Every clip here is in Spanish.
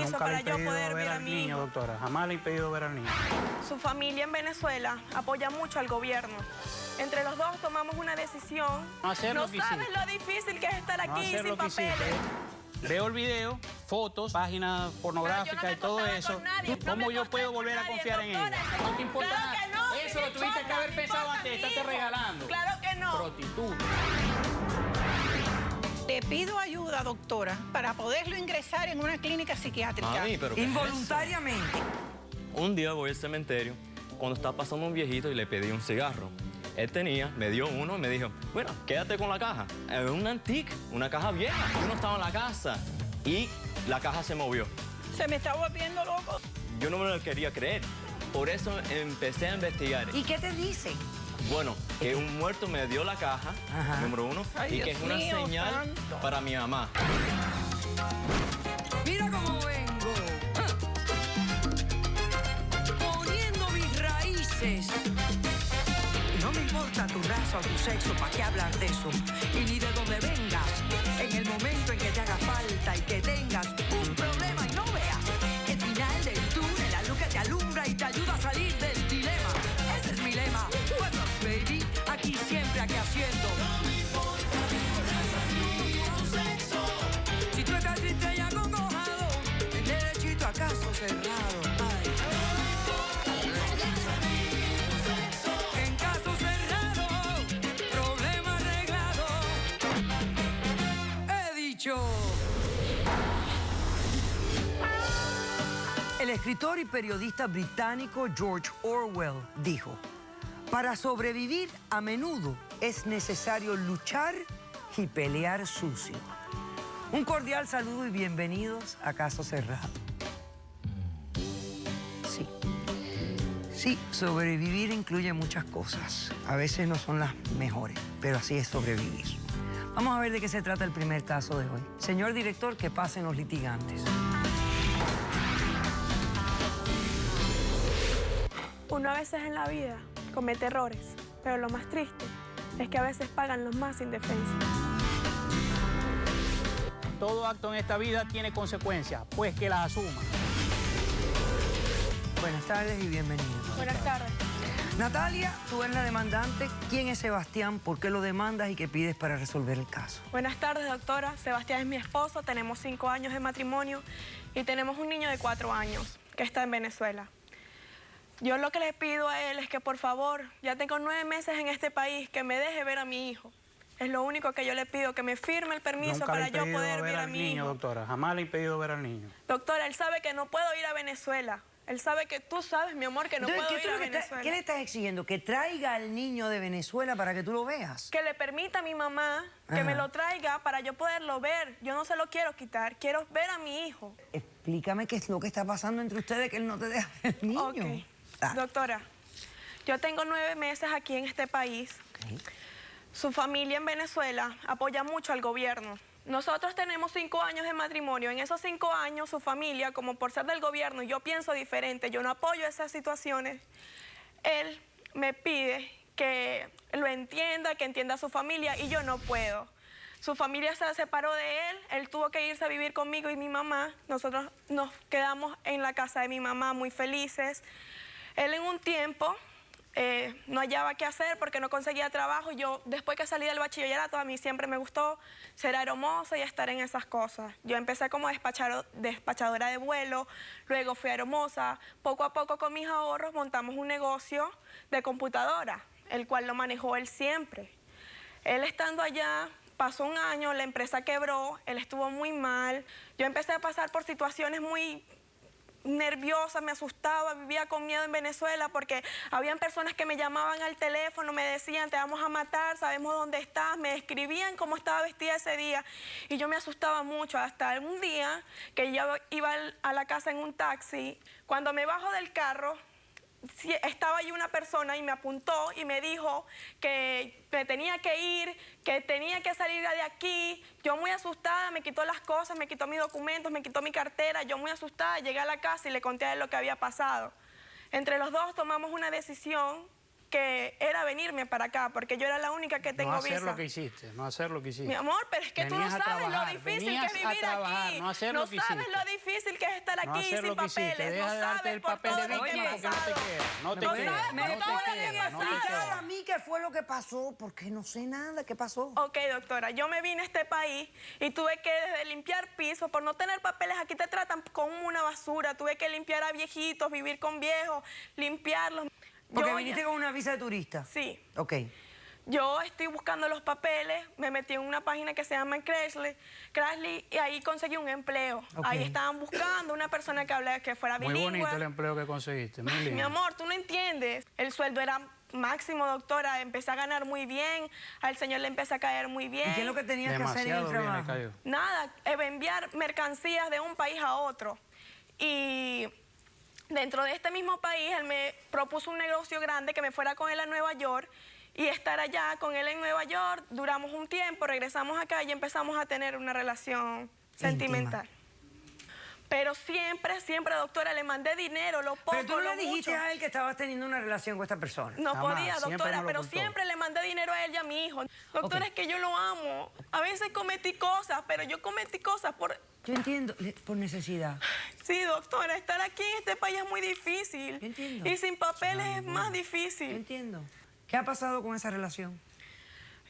permiso para yo poder ver a mi hijo. Doctora, jamás le he impedido ver al niño. Su familia en Venezuela apoya mucho al gobierno. Entre los dos tomamos una decisión. No sabes lo difícil que es estar aquí sin papeles. Veo el video, fotos, páginas pornográficas y todo eso. ¿Cómo yo puedo volver a confiar en ella? No te importa nada. Eso lo tuviste que haber pensado antes, estás regalando. Claro que no. Prostituta. Le pido ayuda, doctora, para poderlo ingresar en una clínica psiquiátrica. Mami, ¿pero qué es eso? Involuntariamente. Un día voy al cementerio cuando estaba pasando un viejito y le pedí un cigarro. Él me dio uno y me dijo, bueno, quédate con la caja. Es un antique, una caja vieja. Yo no estaba en la casa y la caja se movió. Se me está volviendo loco. Yo no me lo quería creer. Por eso empecé a investigar. ¿Y qué te dicen? Bueno, que un muerto me dio la caja, número uno, Ay, y que Dios es una mío, señal santo. para mi mamá. Mira cómo vengo. Poniendo mis raíces. No me importa tu raza o tu sexo, ¿para qué hablar de eso? Y ni de dónde vengas. En el momento en que te haga falta y que tengas un problema y no veas el final del túnel, la luz que te alumbra y te ayuda a salir del dilema. Ese es mi lema. What's up, baby? Aquí siempre, aquí haciendo. No me importa tu raza ni tu sexo. Si tú estás triste y acongojado, en derechito a caso cerrado. Ay. En caso cerrado, problema arreglado. He dicho. El escritor y periodista británico George Orwell dijo: para sobrevivir a menudo es necesario luchar y pelear sucio. Un cordial saludo y bienvenidos a Caso Cerrado. Sí. Sí, sobrevivir incluye muchas cosas. A veces no son las mejores, pero así es sobrevivir. Vamos a ver de qué se trata el primer caso de hoy. Señor director, que pasen los litigantes. Uno a veces en la vida comete errores, pero lo más triste es que a veces pagan los más indefensos. Todo acto en esta vida tiene consecuencias, pues que las asuma. Buenas tardes y bienvenidos. Buenas tardes. Natalia, tú eres la demandante. ¿Quién es Sebastián? ¿Por qué lo demandas y qué pides para resolver el caso? Buenas tardes, doctora. Sebastián es mi esposo, tenemos 5 años de matrimonio y tenemos un niño de 4 años que está en Venezuela. Yo lo que le pido a él es que, por favor, ya tengo 9 meses en este país, que me deje ver a mi hijo. Es lo único que yo le pido, que me firme el permiso para yo poder ver a mi hijo. Doctora, jamás le he impedido ver al niño. Doctora, él sabe que no puedo ir a Venezuela. Él sabe que tú sabes, mi amor, que no puedo ir a Venezuela. ¿Qué le estás exigiendo? ¿Que traiga al niño de Venezuela para que tú lo veas? Que le permita a mi mamá que me lo traiga para yo poderlo ver. Yo no se lo quiero quitar, quiero ver a mi hijo. Explícame qué es lo que está pasando entre ustedes, que él no te deja ver al niño. Ok. Doctora, yo tengo 9 meses aquí en este país. Su familia en Venezuela apoya mucho al gobierno. Nosotros tenemos 5 años de matrimonio. En esos 5 años, su familia, como por ser del gobierno, yo pienso diferente, yo no apoyo esas situaciones. Él me pide que lo entienda, que entienda a su familia, y yo no puedo. Su familia se separó de él tuvo que irse a vivir conmigo y mi mamá. Nosotros nos quedamos en la casa de mi mamá muy felices. Él en un tiempo no hallaba qué hacer porque no conseguía trabajo. Yo, después que salí del bachillerato, a mí siempre me gustó ser aeromoza y estar en esas cosas. Yo empecé como despachadora de vuelo, luego fui aeromoza. Poco a poco con mis ahorros montamos un negocio de computadora, el cual lo manejó él siempre. Él estando allá, pasó un año, la empresa quebró, él estuvo muy mal. Yo empecé a pasar por situaciones muy nerviosa, me asustaba, vivía con miedo en Venezuela porque habían personas que me llamaban al teléfono, me decían, te vamos a matar, sabemos dónde estás, me describían cómo estaba vestida ese día y yo me asustaba mucho, hasta un día que yo iba a la casa en un taxi, cuando me bajo del carro, estaba ahí una persona y me apuntó y me dijo que me tenía que ir, que tenía que salir de aquí. Yo muy asustada, me quitó las cosas, me quitó mis documentos, me quitó mi cartera. Yo muy asustada llegué a la casa y le conté a él lo que había pasado. Entre los dos tomamos una decisión que era venirme para acá, porque yo era la única que tengo No hacer visa. lo que hiciste, no hacer lo que hiciste. Mi amor, pero es que tú no Venías a sabes lo trabajar, difícil que es venías a vivir trabajar, aquí. no hacer lo que sabes hiciste. lo difícil que es estar aquí No hacer sin lo que hiciste, papeles. deja No de darte sabes el por papel todo de lo que víctima he porque no te pasado. queda, no te No queda, sabes no por te todo lo que he queda, no te pasado. queda. A mí, ¿qué fue lo que pasó? Porque no sé nada. ¿Qué pasó? Ok, doctora, yo me vine a este país y tuve que desde limpiar pisos, por no tener papeles, aquí te tratan como una basura. Tuve que limpiar a viejitos, vivir con viejos, limpiarlos. Porque Yo viniste ya- con una visa de turista. Sí. Ok. Yo estoy buscando los papeles, me metí en una página que se llama Craigslist y ahí conseguí un empleo. Ok. Ahí estaban buscando una persona que fuera Muy bilingüe. bonito el empleo que conseguiste, muy lindo. Mi amor, tú no entiendes. El sueldo era máximo, doctora. Empecé a ganar muy bien. Al señor le empecé a caer muy bien. ¿Y qué es lo que tenías que hacer en el Demasiado bien le trabajo? cayó. Nada, enviar mercancías de un país a otro. Y dentro de este mismo país, él me propuso un negocio grande que me fuera con él a Nueva York y estar allá con él en Nueva York. Duramos un tiempo, regresamos acá y empezamos a tener una relación sentimental. Pero siempre, doctora, le mandé dinero, lo poco, Pero tú no lo le dijiste mucho. a él que estabas teniendo una relación con esta persona. No Jamás, podía, siempre doctora, me lo pero ocultó. siempre le mandé dinero a él y a mi hijo. Doctora, Ok. es que yo lo amo. A veces cometí cosas, pero yo cometí cosas por... Yo entiendo, por necesidad. Sí, doctora, estar aquí en este país es muy difícil. Yo entiendo. Y sin papeles es más Yo difícil. entiendo. ¿Qué ha pasado con esa relación?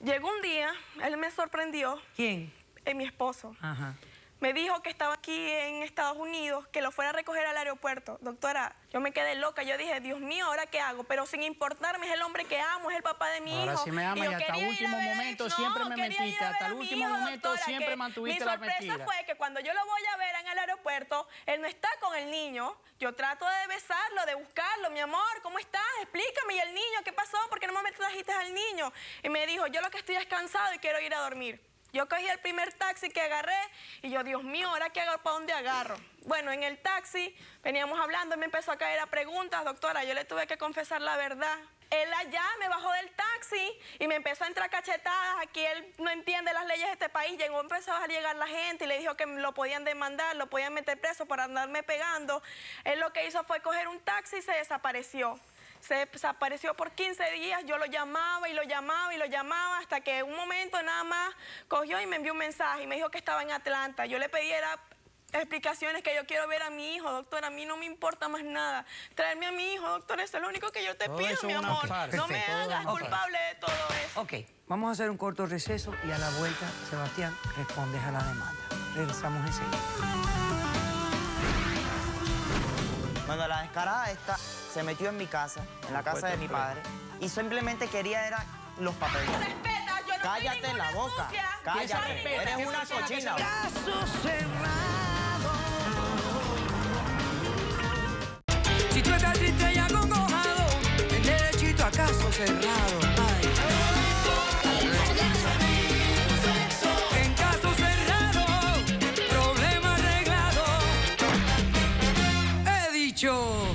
Llegó un día, él me sorprendió, ¿Quién? mi esposo. Ajá. Me dijo que estaba aquí en Estados Unidos, que lo fuera a recoger al aeropuerto. Doctora, yo me quedé loca. Yo dije, Dios mío, ¿ahora qué hago? Pero sin importarme, es el hombre que amo, es el papá de mi Ahora hijo. sí me ama yo y hasta quería ir último a ver a momento mi- siempre me quería ir a mentiste, ver hasta a el mi último hijo, momento doctora, siempre que mantuviste la mentira. Mi sorpresa fue que cuando yo lo voy a ver en el aeropuerto, él no está con el niño. Yo trato de besarlo, de buscarlo. Mi amor, ¿cómo estás? Explícame. ¿Y el niño? ¿Qué pasó? ¿Por qué no me trajiste al niño? Y me dijo, yo lo que estoy es cansado y quiero ir a dormir. Yo cogí el primer taxi que agarré y yo, Dios mío, ¿ahora qué hago? ¿Para dónde agarro? Bueno, en el taxi veníamos hablando y me empezó a caer a preguntas, doctora. Yo le tuve que confesar la verdad. Él allá me bajó del taxi y me empezó a entrar cachetadas. Aquí él no entiende las leyes de este país. Empezó a llegar la gente y le dijo que lo podían demandar, lo podían meter preso por andarme pegando. Él lo que hizo fue coger un taxi y se desapareció. Se desapareció por 15 días, yo lo llamaba y lo llamaba y lo llamaba hasta que un momento nada más cogió y me envió un mensaje y me dijo que estaba en Atlanta. Yo le pedí explicaciones, que yo quiero ver a mi hijo, doctora, a mí no me importa más nada. Traerme a mi hijo, doctora, eso es lo único que yo te Todo pido, eso mi es una amor. farsa. No me Perfecto. hagas Todo es una culpable de todo eso. Ok, vamos a hacer un corto receso y a la vuelta, Sebastián, respondes a la demanda. Regresamos enseguida. Bueno, la descarada esta se metió en mi casa, en la casa de mi padre, y simplemente quería era los papeles. Respeta, yo no soy Cállate ninguna la boca. sucia. Cállate. Eres una cochina. Caso cerrado. Si tú estás triste y acongojado, ven derechito a caso cerrado. Ay. En caso cerrado, problema arreglado. He dicho.